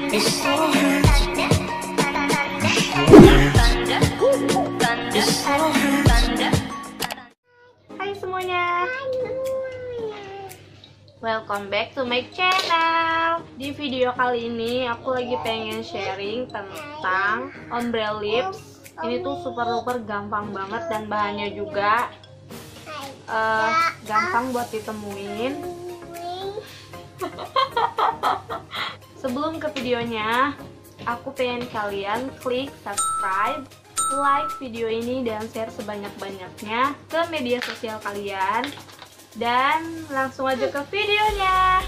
Hai semuanya, welcome back to my channel. Di video kali ini aku lagi pengen sharing tentang ombre lips. Ini tuh super duper gampang banget dan bahannya juga gampang buat ditemuin. Sebelum ke videonya, aku pengen kalian klik subscribe, like video ini, dan share sebanyak-banyaknya ke media sosial kalian. Dan langsung aja ke videonya.